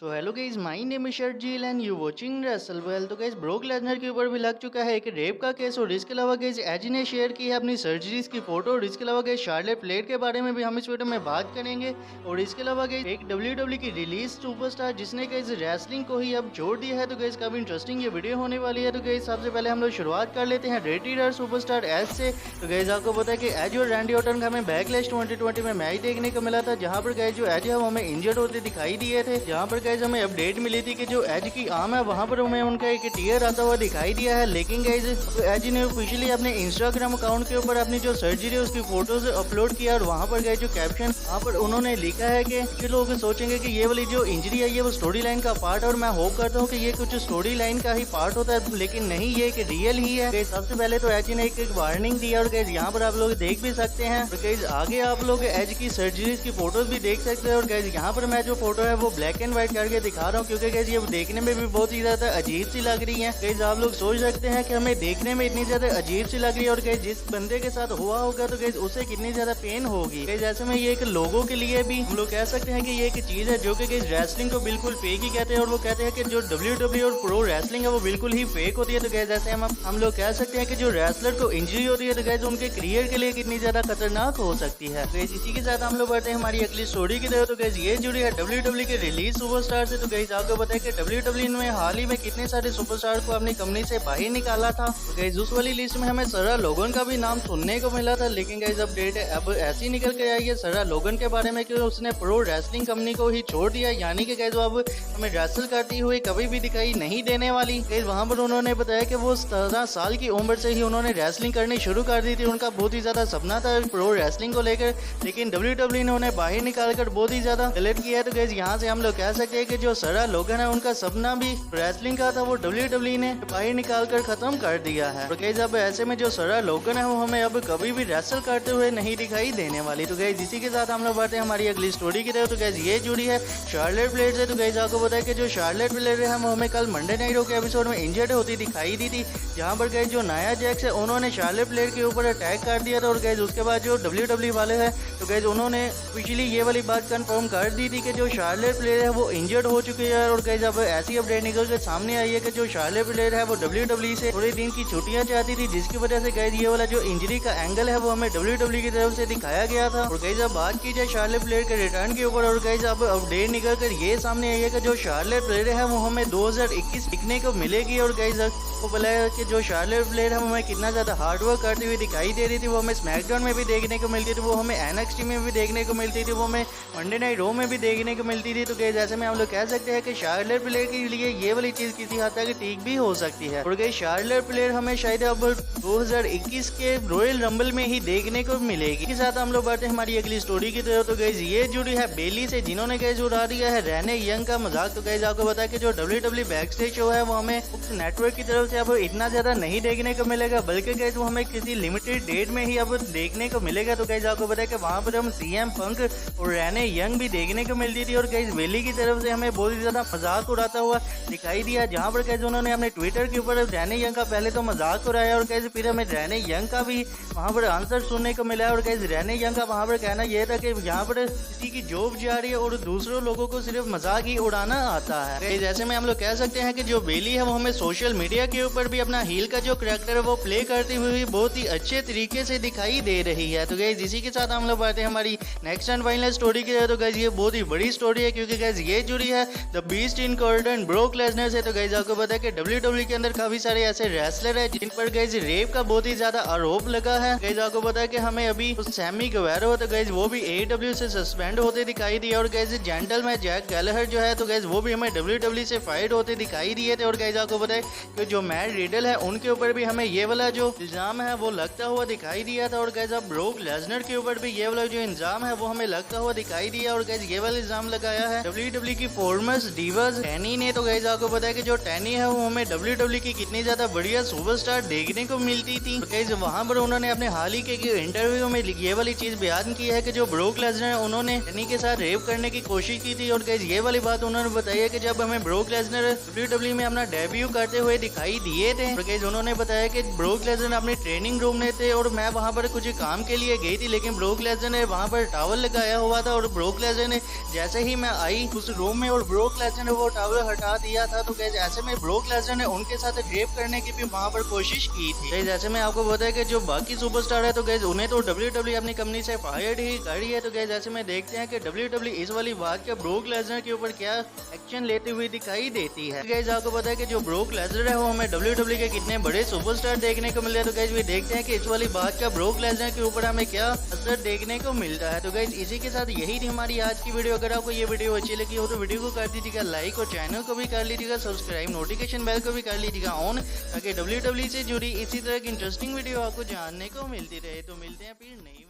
So hello guys, my name is Sharjeel and you watching wrestle well. तो guys, broke Lesnar के ऊपर भी लग चुका है एक रेप का केस और इसके अलावा गाइस एज ने शेयर की है अपनी सर्जरीज की फोटो और इसके अलावा गाइस शार्लेट फ्लेयर के बारे में भी हम इस वीडियो में बात करेंगे। और इसके अलावा गाइस एक डब्ल्यूडब्ल्यू की रिलीज सुपरस्टार जिसने गाइस रेसलिंग को ही अब छोड़ दिया है। तो गाइस काफी इंटरेस्टिंग ये वीडियो होने वाली है। तो गाइस सबसे पहले हम लोग शुरुआत कर लेते हैं रेटिडर सुपरस्टार एज से। तो गाइस आपको पता है कि एज और रैंडी ऑर्टन का हमें बैकलैश 2020 में मैच देखने को मिला था, जहां पर गाइस जो एज है वो हमें इंजर्ड होते दिखाई दिए थे, जहां पर गाइस हमें अपडेट मिली थी कि जो एज की आर्म है वहां पर हमें उनका एक टीयर आता हुआ दिखाई दिया है। लेकिन गाइस एज ने ऑफिशियली अपने इंस्टाग्राम अकाउंट के ऊपर अपनी जो सर्जरी है उसकी फोटोज अपलोड किया और वहां पर गाइस जो कैप्शन वहां पर उन्होंने लिखा है कि कुछ लोग सोचेंगे कि ये वाली जो इंजरी है ये वो स्टोरी लाइन का पार्ट है और मैं होप करता हूँ कि ये कुछ स्टोरी लाइन का ही पार्ट होता है, लेकिन नहीं, ये एक रियल ही है। गाइस सबसे पहले तो एज ने एक वार्निंग दिया और गाइस यहाँ पर आप लोग देख भी सकते हैं। और गाइस आगे आप लोग एज की सर्जरीज की फोटोज भी देख सकते हैं। और गाइस यहाँ पर मैं जो फोटो है वो ब्लैक एंड व्हाइट करके दिखा रहा हूँ क्योंकि गाइस ये देखने में भी बहुत ही ज्यादा अजीब सी लग रही है। गाइस आप लोग सोच सकते हैं कि हमें देखने में इतनी ज्यादा अजीब सी लग रही है और गाइस जिस बंदे के साथ हुआ होगा तो गाइस उसे कितनी ज्यादा पेन होगी। गाइस ऐसे में ये एक लोगों के लिए भी हम लोग कह सकते हैं कि ये एक चीज है जो कि गाइस रेसलिंग को बिल्कुल फेक ही कहते हैं और वो कहते हैं कि जो डब्ल्यूडब्ल्यू और प्रो रेसलिंग है वो बिल्कुल ही फेक होती है। तो गाइस ऐसे हम लोग कह सकते हैं कि जो रेसलर को इंजरी होती है तो गाइस उनके करियर के लिए कितनी ज्यादा खतरनाक हो सकती है। गाइस इसी के साथ हम लोग बढ़ते हैं हमारी अगली स्टोरी की तरफ। तो गाइस ये जुड़ी है डब्ल्यूडब्ल्यू के रिलीज सुपरस्टार से। तो गाइस आपको पता है कि डब्ल्यूडब्ल्यू ने हाल ही में कितने सारे सुपरस्टार को अपनी कंपनी से बाहर निकाला था। तो गाइस उस वाली लिस्ट में हमें सरा लोगन का भी नाम सुनने को मिला था, लेकिन गाइस अपडेट है अब ऐसी निकल के आई है सरा लोगन के बारे में कि उसने प्रो रेसलिंग कंपनी को ही छोड़ दिया, यानी कि गाइस अब हमें रेसल करती हुई कभी भी दिखाई नहीं देने वाली। गाइस वहां पर उन्होंने बताया कि वो 17 साल की उम्र से ही उन्होंने रेसलिंग करनी शुरू कर दी थी। उनका बहुत ही ज्यादा सपना था प्रो रेसलिंग को लेकर, लेकिन डब्ल्यूडब्ल्यू ने उन्हें बाहर निकालकर बहुत ही ज्यादा गलत किया है। तो गाइस यहाँ से हम लोग कह सकते हैं कि जो सरा लोगन है उनका सपना भी रेसलिंग का था वो डब्ल्यूडब्ल्यू ने बाहर निकालकर खत्म कर दिया है। और गाइस अब ऐसे में जो सरा लोगन है वो हमें अब कभी भी रेसल करते हुए नहीं दिखाई देने वाली। तो गाइस इसी के साथ हम लोग बढ़ते हैं हमारी अगली स्टोरी की तरफ। तो गाइस ये जुड़ी है शार्लेट फ्लेयर से। तो गाइस आपको पता है कि जो शार्लेट फ्लेयर है वो हमें कल मंडे नाइट रो के एपिसोड में इंजर्ड होती दिखाई दी थी, जहां पर गाइस जो नया जैक्स है उन्होंने शार्लेट फ्लेयर के ऊपर अटैक कर दिया था। और गाइस उसके बाद जो डब्ल्यूडब्ल्यू वाले हैं तो गाइस उन्होंने ऑफिशियली ये वाली बात कंफर्म कर दी थी कि जो शार्लेट फ्लेयर है वो इंजर्ड हो चुकी है। और गाइस अब ऐसी अपडेट निकल के सामने आई है कि जो शार्लेट फ्लेयर है वो डब्ल्यूडब्ल्यू से थोड़े दिन की छुट्टियां चाहती थी, जिसकी वजह से गाइस ये वाला जो इंजरी का एंगल है वो हमें डब्ल्यूडब्ल्यू की तरफ से दिखाया गया था। और गाइस अब बात की जाए शार्लेट फ्लेयर के रिटर्न के ऊपर और गाइस अब अपडेट निकल कर ये सामने आई है कि जो शार्लेट फ्लेयर है वो हमें 2021 दिखने को मिलेगी। और गाइस को बोला है कि जो शार्लेट फ्लेयर है हमें कितना ज्यादा हार्ड वर्क करती हुई दिखाई दे रही थी, वो हमें स्मैकडाउन में भी देखने को मिलती थी, वो हमें एनएक्सटी में भी देखने को मिलती थी, वो हमें मंडे नाइट रो में भी देखने को मिलती थी। तो गाइस ऐसे में हम लोग कह सकते हैं कि शार्लेट फ्लेयर के लिए ये वाली चीज किसी हद तक ठीक भी हो सकती है। और गाइस शार्लेट फ्लेयर हमें शायद अब 2021 के रॉयल रंबल में ही देखने को मिलेगी। इसके साथ हम लोग बढ़ते हैं हमारी अगली स्टोरी की तरफ। तो गाइस ये जुड़ी है बेली से, जिन्होंने गाइस उड़ा दिया है रेने यंग का मजाक। तो गाइस आपको पता है कि जो डब्ल्यूडब्ल्यू बैकस्टेज शो है वो हमें नेटवर्क की तरफ से अब इतना ज्यादा नहीं देखने को मिलेगा, बल्कि गाइस वो हमें किसी लिमिटेड डेट में ही अब देखने को मिलेगा। तो गाइस आपको पता है कि वहां पर हम सीएम पंक और रेने यंग भी देखने को मिलती थी। और गाइस बेली की तरफ से हमें बहुत ही ज्यादा मजाक उड़ाता हुआ दिखाई दिया, जहां पर गाइस उन्होंने अपने ट्विटर के ऊपर रेने यंग का पहले तो मजाक उड़ाया और गाइस फिर हमें रेने यंग का भी वहां पर आंसर सुनने को मिला। और गाइस रेने यंग का वहां पर कहना यह था कि यहाँ पर किसी की जॉब जा रही है और दूसरों लोगों को सिर्फ मजाक ही उड़ाना आता है। गाइस ऐसे में हम लोग कह सकते हैं कि जो बेली है वो हमें सोशल मीडिया के ऊपर भी अपना हील का जो कैरेक्टर है वो प्ले करती हुई बहुत ही अच्छे तरीके से दिखाई दे रही है। तो गाइस इसी के साथ हम लोग बातें हमारी नेक्स्ट एंड फाइनल स्टोरी की। तो गाइस ये बहुत ही बड़ी स्टोरी है क्योंकि गाइस ये जुड़ी है the beast incarnate broke Lesnar से। तो गाइस आपको पता है कि डब्ल्यूडब्ल्यू के अंदर काफी सारे ऐसे रेसलर है जिन पर गाइस रेप का बहुत ही ज्यादा आरोप लगा है। गाइस आपको पता है कि हमें अभी सैमी गवेरो तो गाइस वो भी एडब्ल्यू से सस्पेंड होते दिखाई दिए। और गाइस जेंटलमैन जैक गैलहर जो है तो गाइस वो भी हमें डब्ल्यूडब्ल्यू से फाइट होते दिखाई दिए थे। और गाइस आपको पता है कि जो मैट रिडल है उनके ऊपर भी हमें ये वाला जो इल्जाम है वो लगता हुआ दिखाई दिया था। और गाइस अब ब्रोक लेसनर के ऊपर भी ये वाला जो इल्जाम है वो हमें लगता हुआ दिखाई दिया। और गाइस ये वाला इल्जाम लगाया है डब्ल्यूडब्ल्यू की फॉर्मर्स डिवास टैनी ने। तो गाइस आपको पता है कि जो टैनी है वो हमें डब्ल्यूडब्ल्यू की कितनी ज्यादा बढ़िया सुपरस्टार देखने को मिलती थी। तो गाइस वहां पर उन्होंने अपने हाल ही के इंटरव्यू में ये वाली चीज बयान की है कि जो ब्रोक लेसनर है उन्होंने टैनी के साथ रेप करने की कोशिश की थी। और गाइस ये वाली बात उन्होंने बताई है कि जब हमें ब्रोक लेसनर डब्ल्यूडब्ल्यू में अपना डेब्यू करते हुए दिखाई दिए थे, तो गाइस उन्होंने बताया कि ब्रोक लेसनर अपने ट्रेनिंग रूम में थे और मैं वहां पर कुछ काम के लिए गई थी, लेकिन ब्रोक लेसनर ने वहां पर टावल लगाया हुआ था और ब्रोक लेसनर ने जैसे ही मैं आई उस रूम रूम में और ब्रोक लेसनर ने वो टावल हटा दिया था। तो गाइस ऐसे में ब्रोक लेसनर ने उनके साथ रेप करने की भी वहां पर कोशिश की थी। गाइस ऐसे में आपको पता है कि जो बाकी सुपरस्टार है तो गाइस उन्हें तो WWE अपनी कंपनी से फायर्ड ही करी है। तो गाइस ऐसे में देखते हैं कि WWE इस वाली बात का ब्रोक लेसनर के ऊपर क्या एक्शन लेते हुए दिखाई देती है। गाइस आपको पता है कि जो ब्रोक लेसनर है वो हमें WWE के कितने बड़े सुपरस्टार देखने को मिल रहे हैं। तो गाइस भी देखते हैं कि इस वाली बात का ब्रोक लेसनर के ऊपर हमें क्या असर देखने को मिलता है। तो गाइस इसी के साथ यही थी हमारी आज की वीडियो। अगर आपको ये वीडियो अच्छी लगी हो तो वीडियो को कर दीजिएगा लाइक और चैनल को भी कर लीजिएगा सब्सक्राइब, नोटिफिकेशन बेल को भी कर लीजिएगा ऑन, ताकि WWE से जुड़ी इसी तरह की इंटरेस्टिंग वीडियो आपको जानने को मिलती रहे। तो मिलते हैं फिर नई